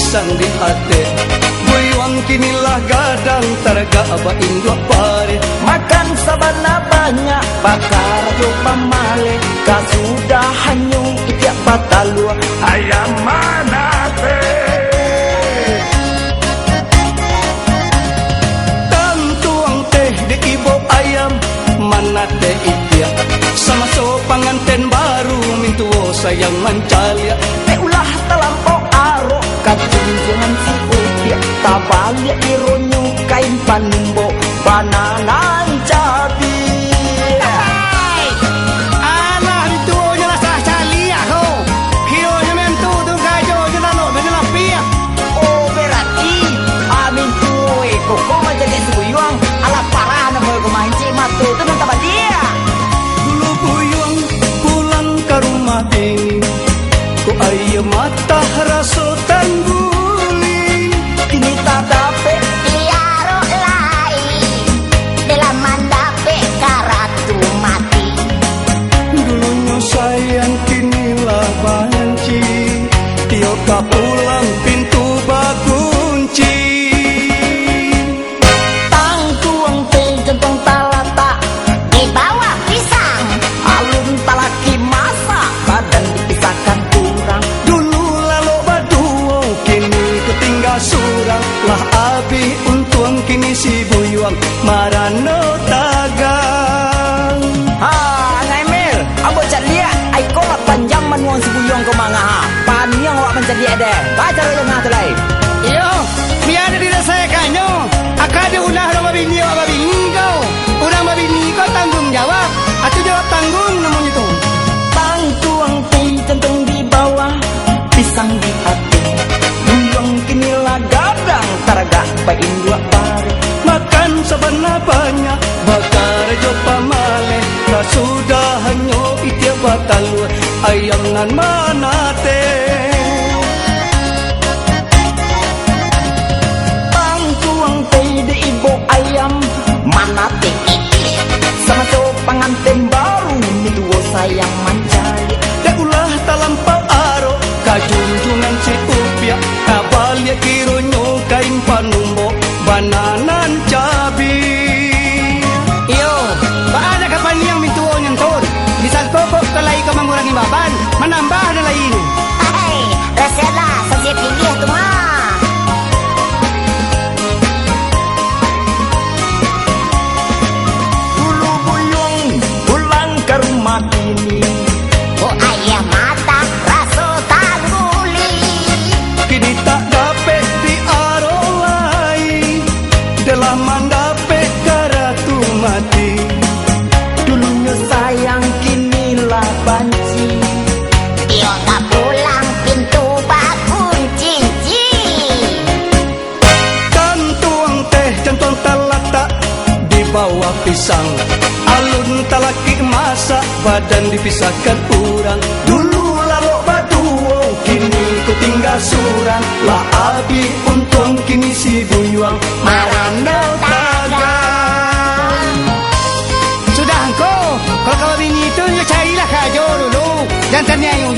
pisang di hati. Buyuang kinilah gadang taraga abain dua pare. Makan sabana banyak bakar jo pamale. Kasudah hanyu itiak batalua ayam manate. Tantuang teh di ibo ayam manate itiak. Sama so panganten baru mintuo sayang mancalia. Ulah talampau aro katunjungan si upiak. Tabalia ironyo kain panimbo bananan cabi. Alah dituonya lah sah calia ho. Hionya mentu tu kajo jena no menela pia. Oh berarti amin tuwe kok jadi sebuyuang ala parah na mo ko main cik matu tu nang tabalia. Dulu buyuang pulang ke rumah ini. Ku ayo mata raso tangguling. Kini tak dapat liaro lain dalam mandape karatu mati. Dulunya sayang kinilah banci. Tiok pulang pintu bakunci. Tangkuang teh jentong talata di bawah pisang. Alun talaki masa badan dipisahkan kurang. Dulu lalu baduo kini ku tinggal surang. Lah abi untuang kini si buyuang marano tagang. Ha, Naimil, abang cak lihat ai kolak panjang manuang si buyong ke manga ha. Paniang awak mencak lihat deh. Baca rojo ngah tu lai. Iyo, biar ada di saya kanyo. Akade ulah orang babini awak babini kau. Orang babini kau tanggung jawab. Atau jawab tanggung namanya tu. Tangkuang teh jentong di bawah pisang di hati. Buyong kinilah gadang taraga bain dua pare. Makan sabana banyak bakar jo pamale. Sudah hanyo itia batal ayam nan manate. Tangkuang teh di ibo ayam mana teh iki. Sama so panganten baru miduo sayang mancali. Ya ulah talampau aro kajunjungan si upiak. Kabalia kironyo kain panumbo bananan cabi. Iyo, Baada kapan yang mintuo nyantor. Misal pokok kalai ka mengurangi baban. Menambah na lain. hai, resela saja pilih tu mah. Dulu buyung pulang ke rumah ini. Oh ayah mata raso tangguli. Kini tak dapat diarolai. Dalam mandape karatu mati. Dulunya sayang kinilah banci. Dia tak pulang pintu bakunci. Kantuang teh centong talatak di bawah pisang. Alun talaki masak badan dipisahkan urang. Dulu lalu baduo kini ku tinggal surang. Lah abi untung kini si buyuang marano tagang. Sudah engkau kalau kau bini itu ya carilah kajo dulu. Jangan tanya yang